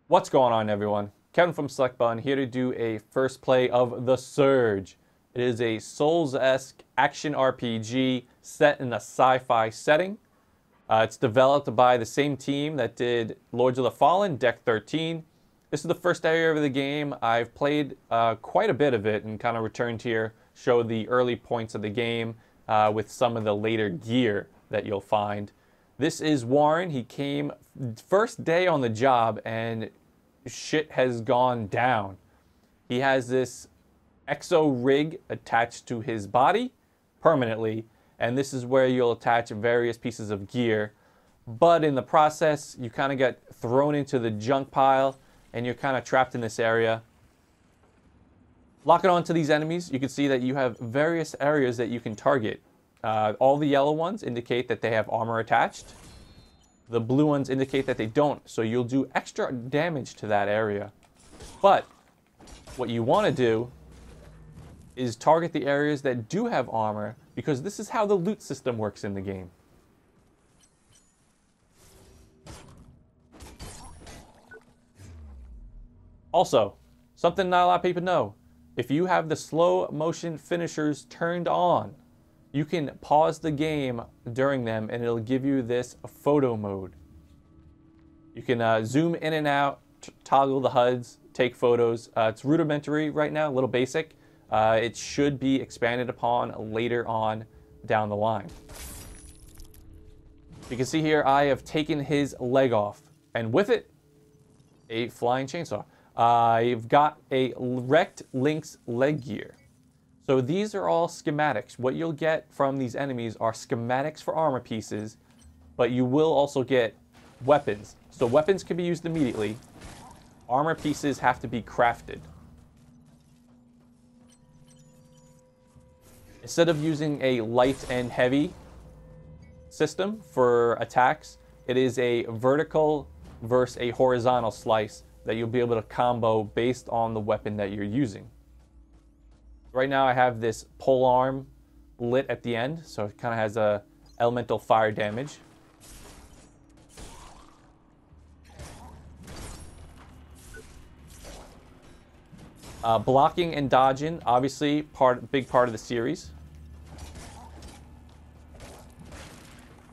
What's going on, everyone? Kevin from SelectButton here to do a first play of The Surge. It is a Souls-esque action RPG set in a sci-fi setting. It's developed by the same team that did Lords of the Fallen, Deck 13. This is the first area of the game. I've played quite a bit of it and kind of returned here, show the early points of the game with some of the later gear that you'll find. This is Warren. He came first day on the job and shit has gone down. He has this exo-rig attached to his body permanently, and this is where you'll attach various pieces of gear. But in the process, you kind of get thrown into the junk pile and you're kind of trapped in this area. Locking onto these enemies, you can see that you have various areas that you can target. All the yellow ones indicate that they have armor attached. The blue ones indicate that they don't, so you'll do extra damage to that area. But what you want to do is target the areas that do have armor, because this is how the loot system works in the game. Also, something not a lot of people know, if you have the slow motion finishers turned on, you can pause the game during them and it'll give you this photo mode. You can zoom in and out, toggle the HUDs, take photos. It's rudimentary right now, a little basic. It should be expanded upon later on down the line. You can see here I have taken his leg off, and with it, a flying chainsaw. I've got a wrecked Link's leg gear. So these are all schematics. What you'll get from these enemies are schematics for armor pieces, but you will also get weapons. So weapons can be used immediately. Armor pieces have to be crafted. Instead of using a light and heavy system for attacks, it is a vertical versus a horizontal slice that you'll be able to combo based on the weapon that you're using. Right now I have this pole arm lit at the end, so it kind of has a elemental fire damage. Blocking and dodging, obviously big part of the series.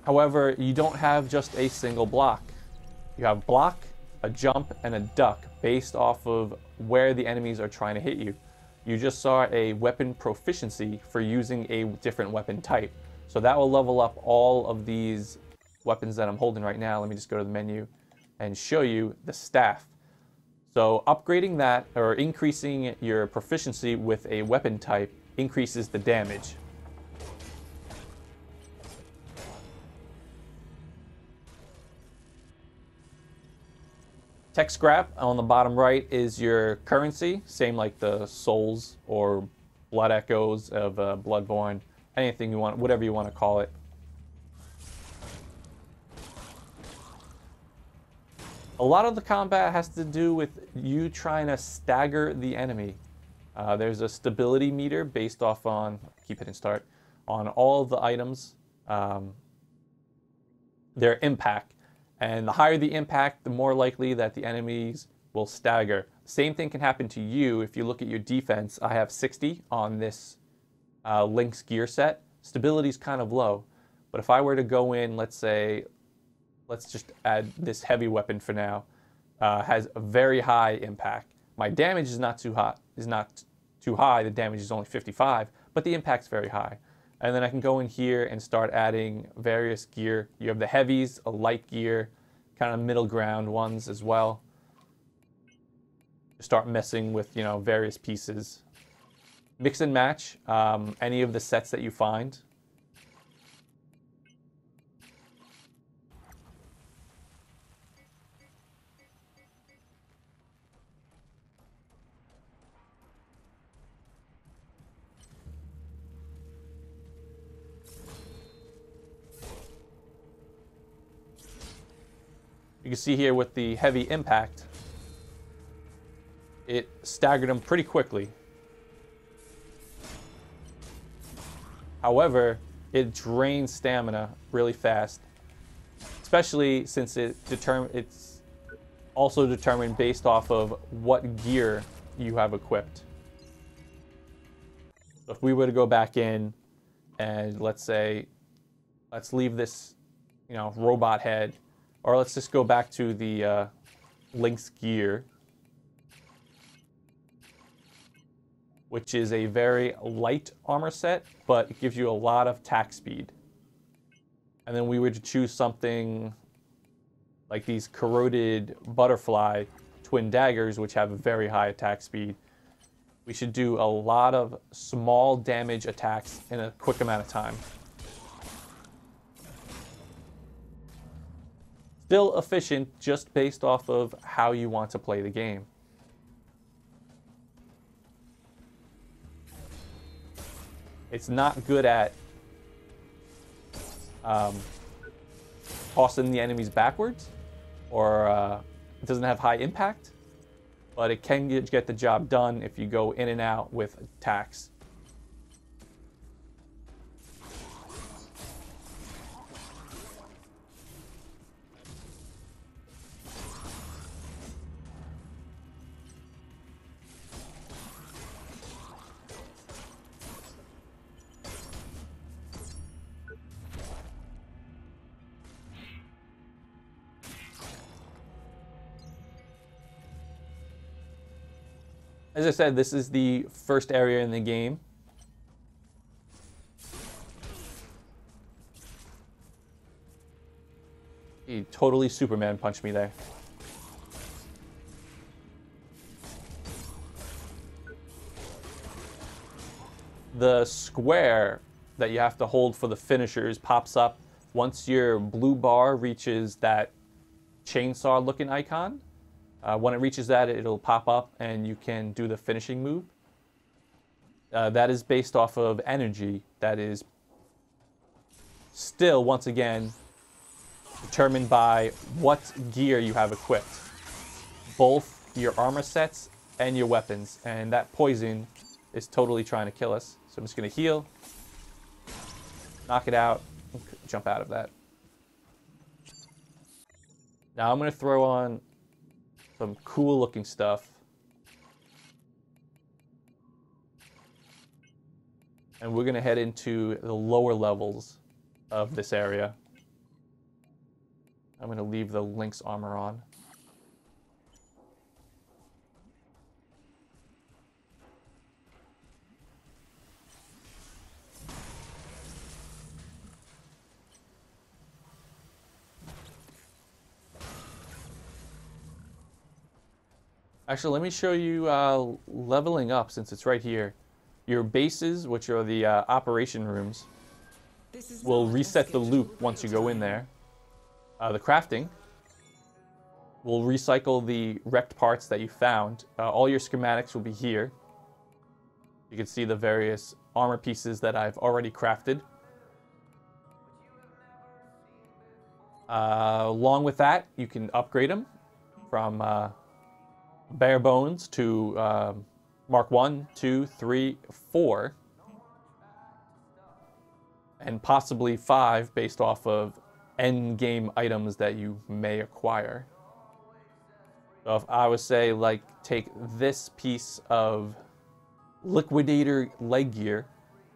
However, you don't have just a single block. You have block, a jump, and a duck based off of where the enemies are trying to hit you. You just saw a weapon proficiency for using a different weapon type. So that will level up all of these weapons that I'm holding right now. Let me just go to the menu and show you the staff. So upgrading that or increasing your proficiency with a weapon type increases the damage. Tech scrap on the bottom right is your currency, same like the souls or blood echoes of Bloodborne, anything you want, whatever you want to call it. A lot of the combat has to do with you trying to stagger the enemy. There's a stability meter based off on, keep hitting start, on all of the items, their impact. And the higher the impact, the more likely that the enemies will stagger. Same thing can happen to you if you look at your defense. I have 60 on this Link's gear set. Stability is kind of low. But if I were to go in, let's just add this heavy weapon for now, has a very high impact. My damage is not too high. The damage is only 55, but the impact's very high. And then I can go in here and start adding various gear. You have the heavies, a light gear, kind of middle ground ones as well. Start messing with, various pieces. Mix and match any of the sets that you find. You can see here with the heavy impact, it staggered him pretty quickly. However, it drains stamina really fast, especially since it's also determined based off of what gear you have equipped. So if we were to go back in and let's leave this, robot head, or let's just go back to the Link's gear, which is a very light armor set, but it gives you a lot of attack speed. And then we were to choose something like these corroded butterfly twin daggers, which have a very high attack speed. We should do a lot of small damage attacks in a quick amount of time. Still efficient, just based off of how you want to play the game. It's not good at tossing the enemies backwards, or it doesn't have high impact, but it can get the job done if you go in and out with attacks. As I said, this is the first area in the game. He totally Superman punched me there. The square that you have to hold for the finishers pops up once your blue bar reaches that chainsaw looking icon. When it reaches that, it'll pop up and you can do the finishing move. That is based off of energy. That is still, once again, determined by what gear you have equipped. Both your armor sets and your weapons. And that poison is totally trying to kill us. So I'm just going to heal, knock it out, jump out of that. Now I'm going to throw on some cool looking stuff. And we're going to head into the lower levels of this area. I'm going to leave the Link's armor on. Actually, let me show you leveling up since it's right here. Your bases, which are the operation rooms, will reset the loop once you go in there. The crafting will recycle the wrecked parts that you found. All your schematics will be here. You can see the various armor pieces that I've already crafted. Along with that, you can upgrade them from bare bones to Mark 1, 2, 3, 4, and possibly 5 based off of end game items that you may acquire. So if I would say, like, take this piece of liquidator leg gear,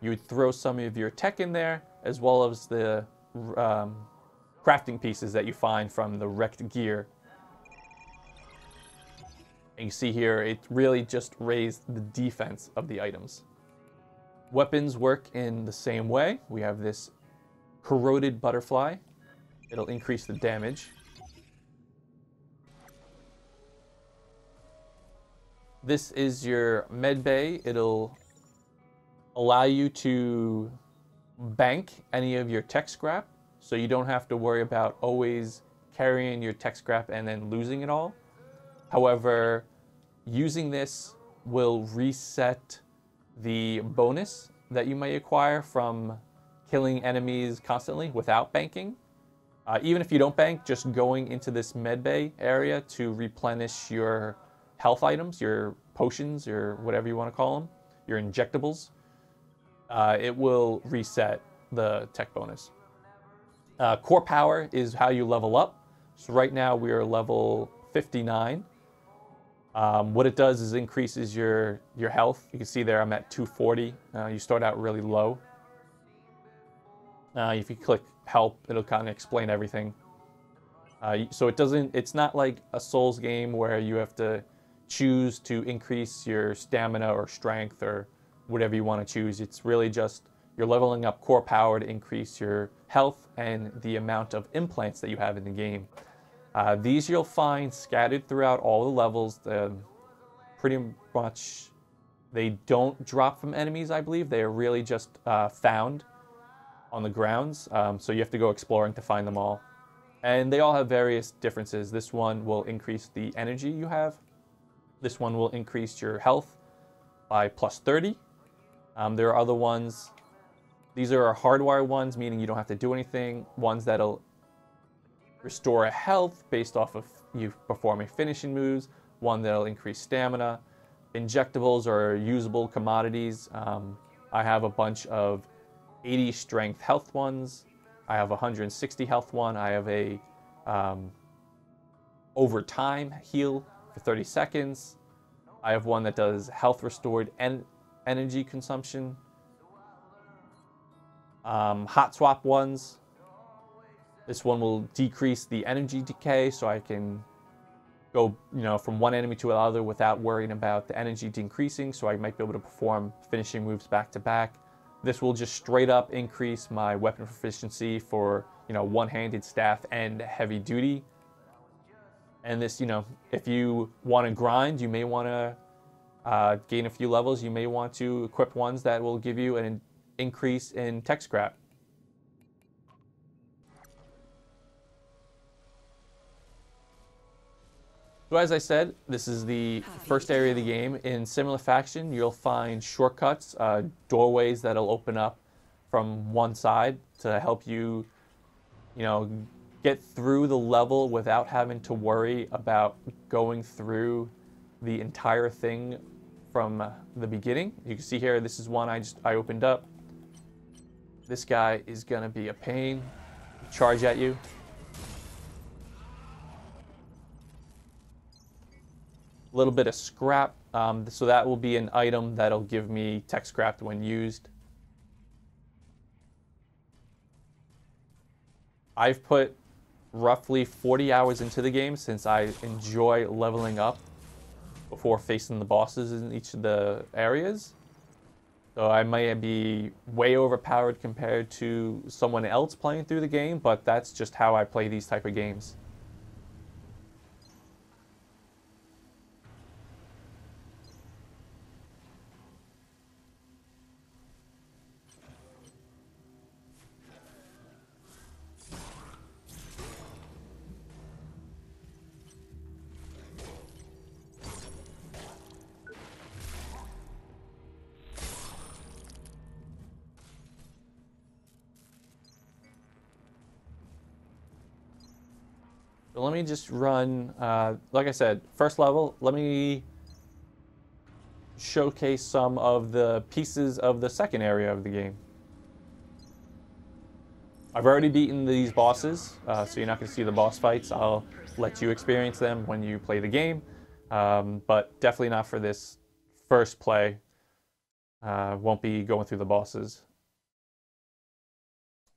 you would throw some of your tech in there, as well as the crafting pieces that you find from the wrecked gear. And you see here, it really just raised the defense of the items. Weapons work in the same way. We have this corroded butterfly. It'll increase the damage. This is your med bay. It'll allow you to bank any of your tech scrap, so you don't have to worry about always carrying your tech scrap and then losing it all. However, using this will reset the bonus that you may acquire from killing enemies constantly without banking. Even if you don't bank, just going into this medbay area to replenish your health items, your potions, your whatever you want to call them, your injectables, it will reset the tech bonus. Core power is how you level up. So right now we are level 59. What it does is increases your health. You can see there I'm at 240. You start out really low. If you click help, it'll kind of explain everything. So it's not like a Souls game where you have to choose to increase your stamina or strength or whatever you want to choose. It's really just you're leveling up core power to increase your health and the amount of implants that you have in the game. These you'll find scattered throughout all the levels. Pretty much, they don't drop from enemies, I believe. They are really just found on the grounds. So you have to go exploring to find them all. And they all have various differences. This one will increase the energy you have. This one will increase your health by plus 30. There are other ones. These are hardwired ones, meaning you don't have to do anything. Ones that'll restore a health based off of you performing finishing moves. One that'll increase stamina. Injectables are usable commodities. I have a bunch of 80 strength health ones. I have a 160 health one. I have a overtime heal for 30 seconds. I have one that does health restored and energy consumption. Hot swap ones. This one will decrease the energy decay, so I can go, from one enemy to another without worrying about the energy decreasing, so I might be able to perform finishing moves back to back. This will just straight up increase my weapon proficiency for, one-handed staff and heavy duty. And this, if you want to grind, you may want to gain a few levels. You may want to equip ones that will give you an increase in tech scrap. So as I said, this is the first area of the game. In similar faction, you'll find shortcuts, doorways that'll open up from one side to help you, get through the level without having to worry about going through the entire thing from the beginning. You can see here, this is one I opened up. This guy is gonna be a pain. Charge at you. A little bit of scrap, so that will be an item that'll give me tech scrap when used. I've put roughly 40 hours into the game since I enjoy leveling up before facing the bosses in each of the areas. So I may be way overpowered compared to someone else playing through the game, but that's just how I play these type of games. So let me just run, like I said, first level, let me showcase some of the pieces of the second area of the game. I've already beaten these bosses, so you're not going to see the boss fights. I'll let you experience them when you play the game, but definitely not for this first play. Won't be going through the bosses.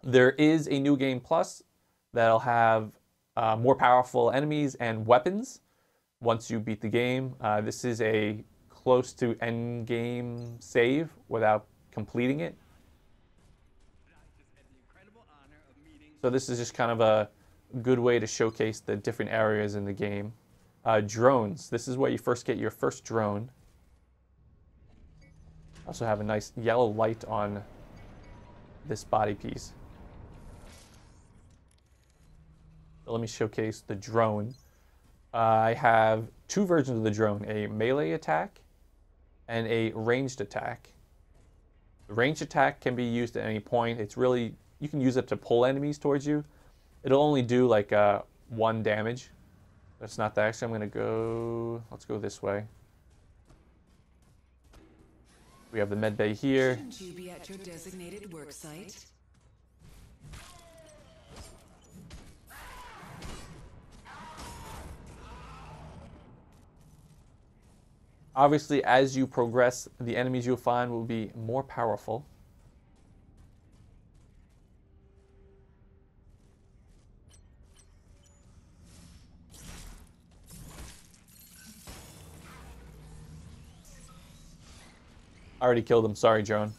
There is a new game plus that'll have more powerful enemies and weapons once you beat the game. This is a close to end game save without completing it. So this is just kind of a good way to showcase the different areas in the game. Drones. This is where you first get your first drone. Also have a nice yellow light on this body piece. Let me showcase the drone. I have two versions of the drone, a melee attack and a ranged attack. The ranged attack can be used at any point. It's really, you can use it to pull enemies towards you. It'll only do like 1 damage. That's not that. Actually, I'm gonna go, let's go this way. We have the med bay here. Shouldn't you be at your designated work site? Obviously, as you progress, the enemies you'll find will be more powerful. I already killed him. Sorry, Joan.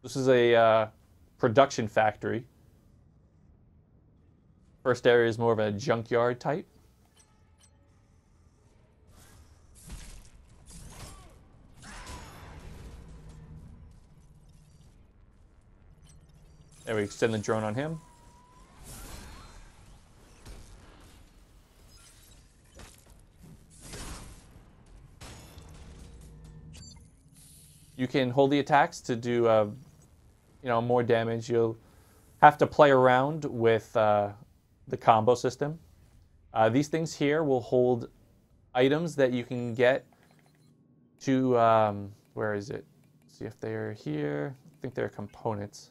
This is a production factory. First area is more of a junkyard type. There we extend the drone on him. You can hold the attacks to do, more damage. You'll have to play around with the combo system. These things here will hold items that you can get to, where is it? Let's see if they're here. I think they're components.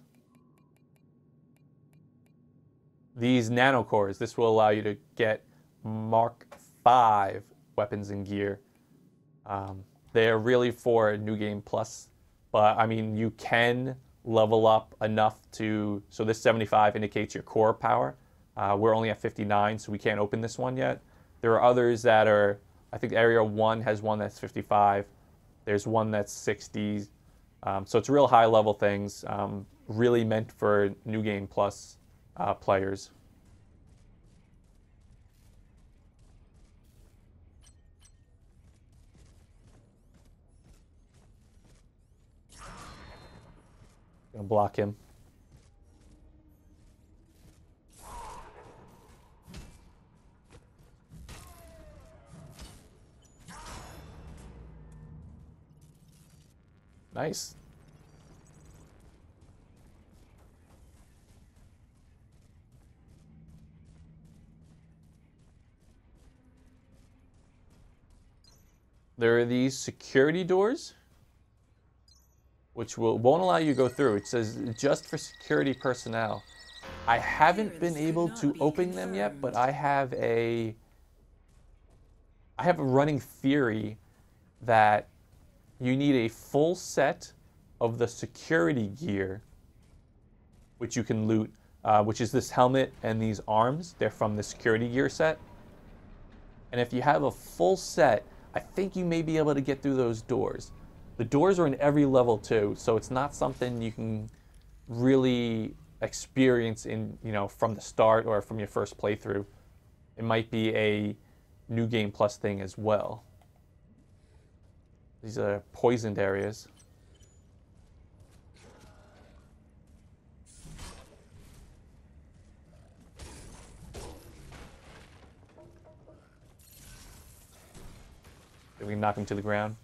These nanocores, this will allow you to get Mark V weapons and gear. They're really for New Game Plus, but I mean, you can level up enough to, so this 75 indicates your core power. We're only at 59, so we can't open this one yet. There are others that are, I think Area 1 has one that's 55. There's one that's 60. So it's real high level things, really meant for New Game Plus players. Gonna block him. Nice. There are these security doors, which won't allow you to go through. It says just for security personnel. I haven't been able to open them yet, but I have a running theory that you need a full set of the security gear, which you can loot, which is this helmet and these arms. They're from the security gear set. And if you have a full set, I think you may be able to get through those doors. The doors are in every level too, so it's not something you can really experience in, from the start or from your first playthrough. It might be a New Game Plus thing as well. These are poisoned areas. We can knock him to the ground.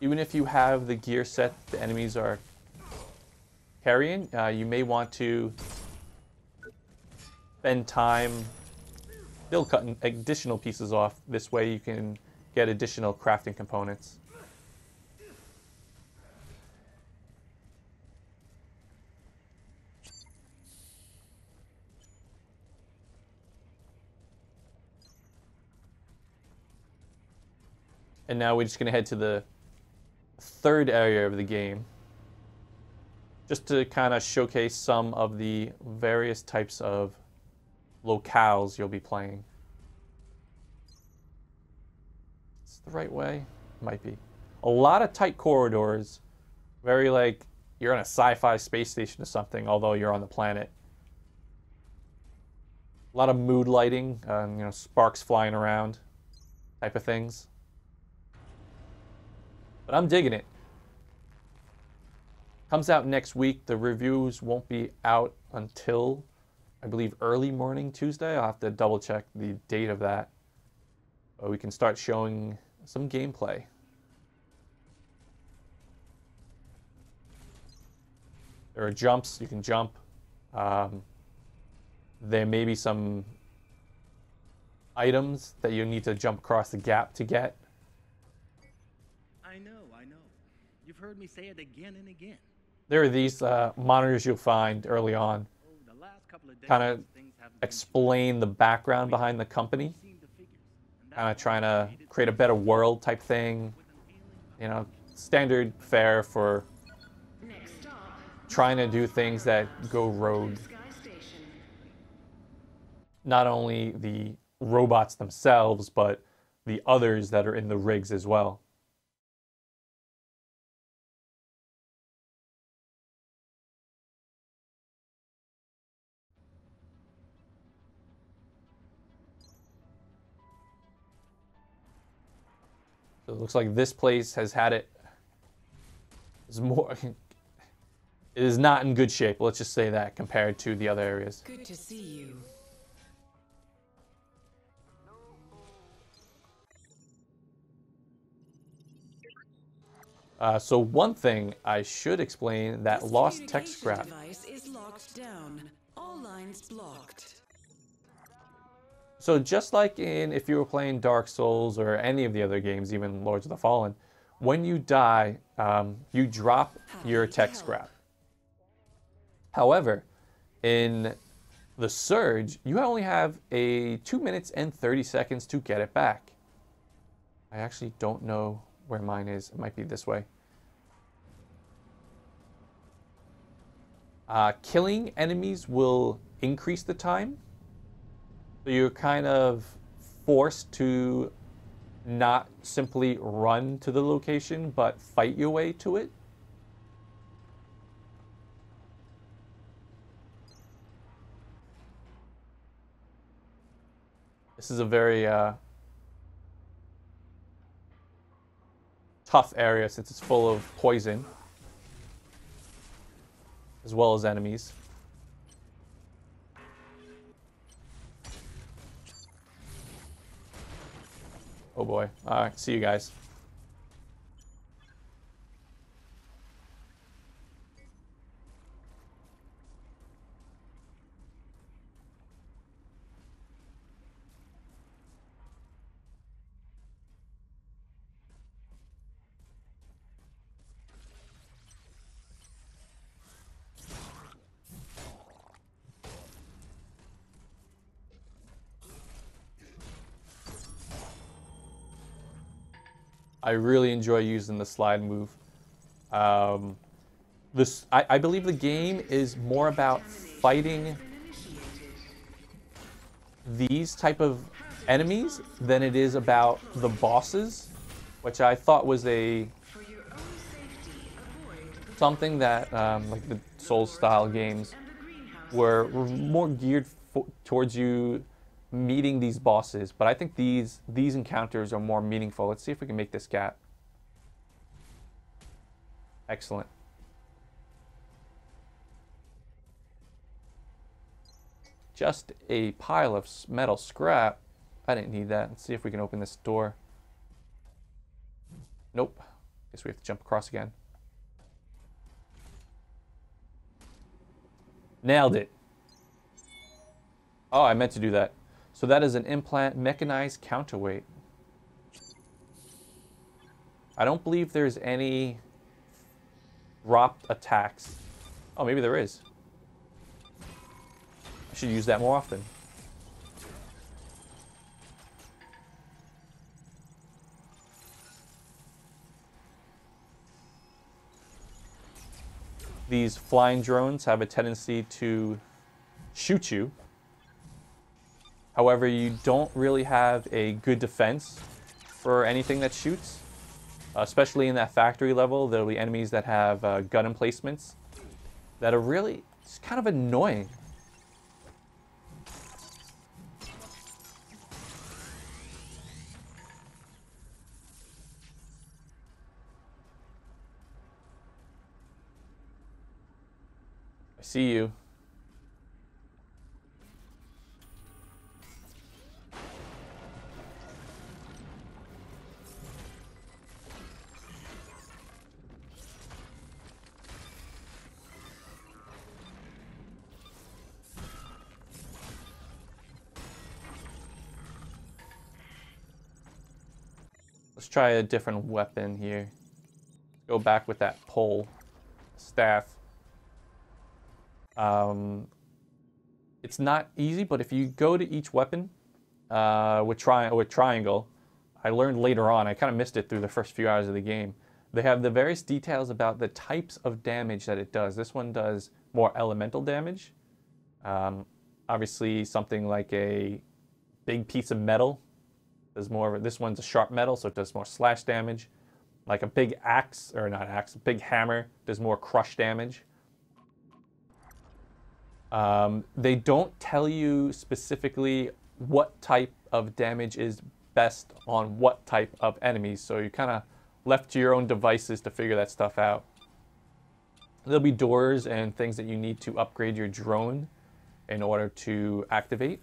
Even if you have the gear set the enemies are carrying, you may want to spend time still cutting additional pieces off. This way you can get additional crafting components. And now we're just going to head to the third area of the game, just to kind of showcase some of the various types of locales you'll be playing. It's the right way? Might be. A lot of tight corridors, very like you're on a sci-fi space station or something, although you're on the planet. A lot of mood lighting, sparks flying around type of things. But I'm digging it. Comes out next week. The reviews won't be out until I believe, early morning Tuesday. I'll have to double check the date of that. But we can start showing some gameplay. There are jumps. You can jump. There may be some items that you need to jump across the gap to get. I know. You've heard me say it again and again. There are these monitors you'll find early on, The last couple of days, kind of things haven't been explain the background behind the company, seen the figures. And kind of that's trying why I to made it create a better world type thing. with an feeling You know, standard fare for Next stop, trying to do things that go rogue. Sky Station. Not only the robots themselves, but the others that are in the rigs as well. So it looks like this place has had it. Is more. It is not in good shape. Let's just say that compared to the other areas. Good to see you. So one thing I should explain, that This lost tech communication scrap. device is locked down. All lines blocked. So just like in if you were playing Dark Souls or any of the other games, even Lords of the Fallen, when you die, you drop your tech scrap. However, in the Surge, you only have a 2 minutes and 30 seconds to get it back. I actually don't know where mine is. It might be this way. Killing enemies will increase the time. So you're kind of forced to not simply run to the location, but fight your way to it. This is a very tough area since it's full of poison, as well as enemies. Oh boy. All right, see you guys. I really enjoy using the slide move. I believe the game is more about fighting these type of enemies than it is about the bosses, which I thought was a something that like the Souls style games were more geared towards you meeting these bosses, but I think these encounters are more meaningful. Let's see if we can make this gap. Excellent. Just a pile of metal scrap. I didn't need that. Let's see if we can open this door. Nope. Guess we have to jump across again. Nailed it. Oh, I meant to do that. So that is an implant mechanized counterweight. I don't believe there's any dropped attacks. Oh, maybe there is. I should use that more often. These flying drones have a tendency to shoot you. However, you don't really have a good defense for anything that shoots. Especially in that factory level, there'll be enemies that have gun emplacements that are really just kind of annoying. I see you. Let's try a different weapon here. Go back with that pole. Staff. It's not easy, but if you go to each weapon with triangle, I learned later on, I kind of missed it through the first few hours of the game. They have the various details about the types of damage that it does. This one does more elemental damage. Obviously, something like a big piece of metal does more. This one's a sharp metal, so it does more slash damage. Like a big axe, or not axe, a big hammer does more crush damage. They don't tell you specifically what type of damage is best on what type of enemies, so you kind of left to your own devices to figure that stuff out. There'll be doors and things that you need to upgrade your drone in order to activate.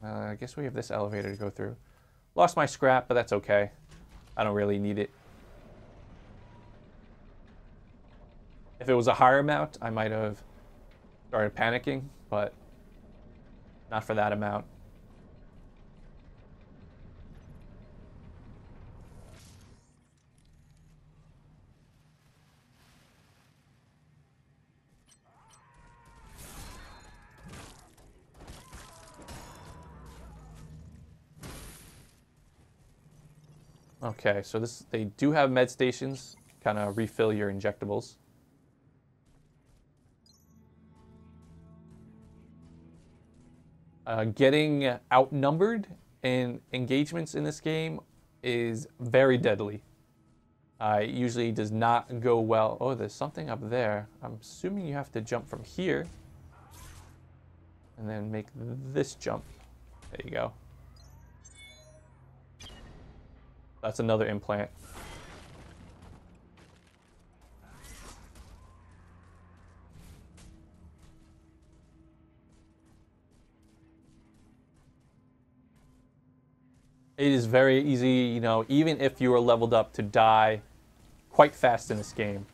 I guess we have this elevator to go through. Lost my scrap, but that's okay. I don't really need it. If it was a higher amount, I might have started panicking, but not for that amount. Okay, so they do have med stations, kind of refill your injectables. Getting outnumbered in engagements in this game is very deadly. It usually does not go well. Oh, there's something up there. I'm assuming you have to jump from here and then make this jump. There you go. That's another implant. It is very easy, you know, even if you are leveled up, to die quite fast in this game.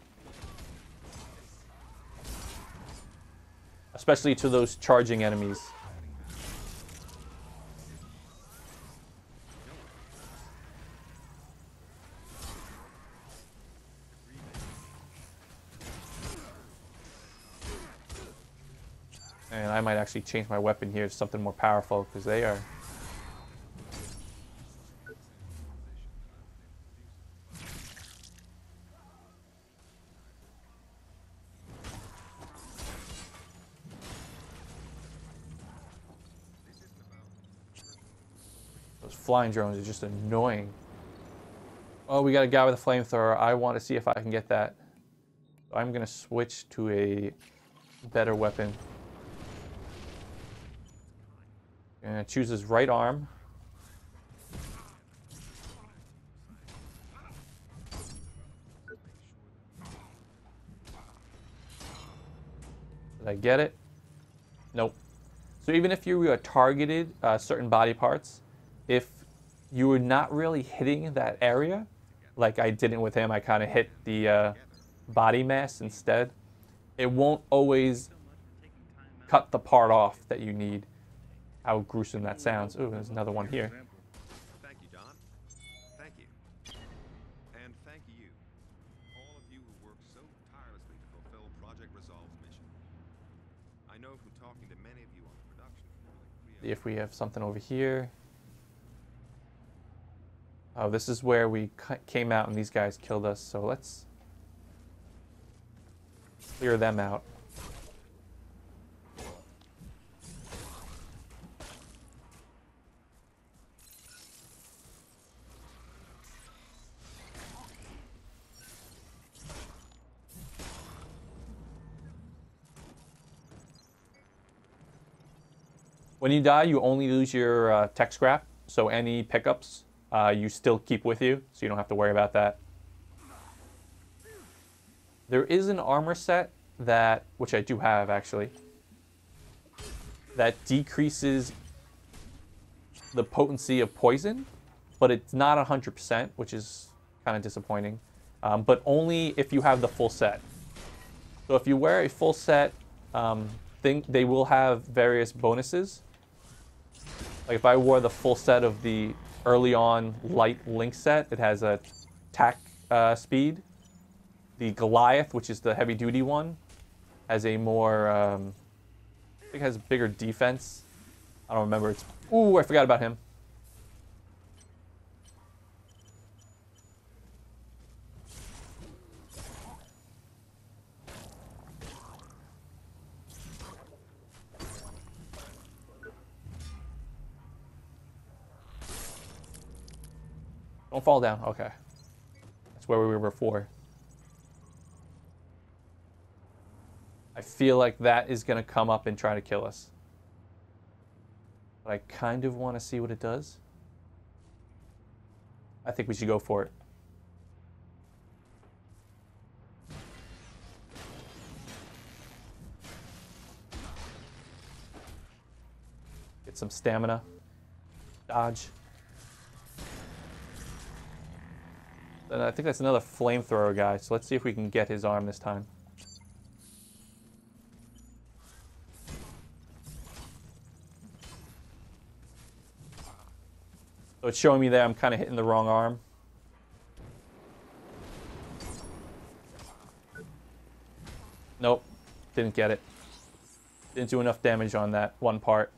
Especially to those charging enemies. And I might actually change my weapon here to something more powerful, because they are... Those flying drones are just annoying. Oh, we got a guy with a flamethrower. I want to see if I can get that. So I'm going to switch to a better weapon. And choose his right arm. Did I get it? Nope. So even if you were targeted certain body parts, if you were not really hitting that area, like I didn't with him, I kind of hit the body mass instead, it won't always cut the part off that you need. How gruesome that sounds. Ooh, there's another one here. Thank you, Don. Thank you. And thank you, all of you who worked so tirelessly to fulfill Project Resolve's mission. I know from talking to many of you on the production floor. See if we have something over here. Oh, this is where we came out and these guys killed us, so let's clear them out. When you die, you only lose your tech scrap, so any pickups you still keep with you, so you don't have to worry about that. There is an armor set that, which I do have actually, that decreases the potency of poison, but it's not 100%, which is kind of disappointing, but only if you have the full set. So if you wear a full set thing, they will have various bonuses. Like if I wore the full set of the early on light link set. It has a attack speed. The Goliath, which is the heavy duty one, has a more, I think it has bigger defense. I don't remember. It's, ooh, I forgot about him. Don't fall down. Okay. That's where we were before. I feel like that is going to come up and try to kill us. But I kind of want to see what it does. I think we should go for it. Get some stamina. Dodge. And I think that's another flamethrower guy, so let's see if we can get his arm this time. So it's showing me there I'm kind of hitting the wrong arm. Nope, didn't get it. Didn't do enough damage on that one part.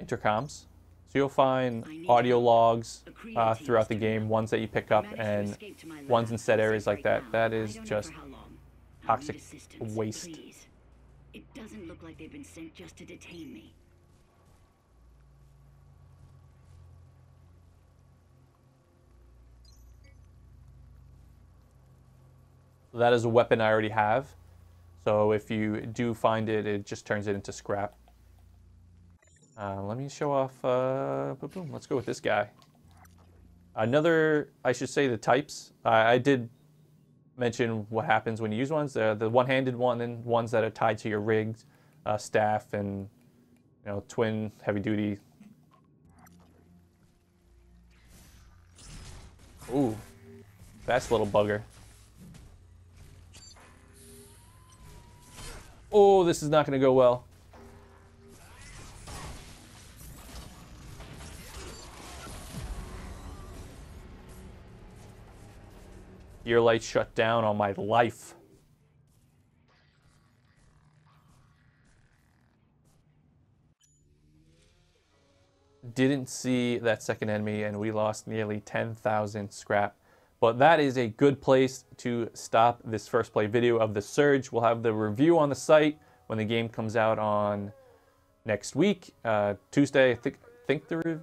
Intercoms. So you'll find audio logs throughout the game, ones that you pick up and ones in set areas like that. That is just toxic waste. It doesn't look like they've been sent just to detain me. That is a weapon I already have. So if you do find it, it just turns it into scrap. Let me show off, boom, let's go with this guy. Another, I should say the types. I did mention what happens when you use ones. The one-handed one and ones that are tied to your rigs, staff, and twin heavy duty. Ooh, fast little bugger. Oh, this is not going to go well. Gear light shut down on my life. Didn't see that second enemy, and we lost nearly 10,000 scrap. But that is a good place to stop this first play video of The Surge. We'll have the review on the site when the game comes out on next week. Tuesday, I think the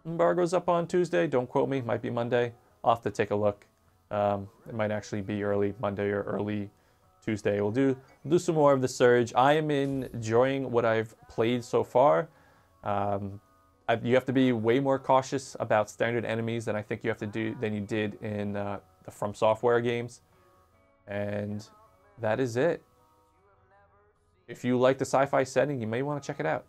embargo's up on Tuesday. Don't quote me, might be Monday. I'll have to take a look. It might actually be early Monday or early Tuesday. We'll do some more of The Surge. I am enjoying what I've played so far. You have to be way more cautious about standard enemies than I think you have to do than you did in the From Software games. And that is it. If you like the sci-fi setting, you may want to check it out.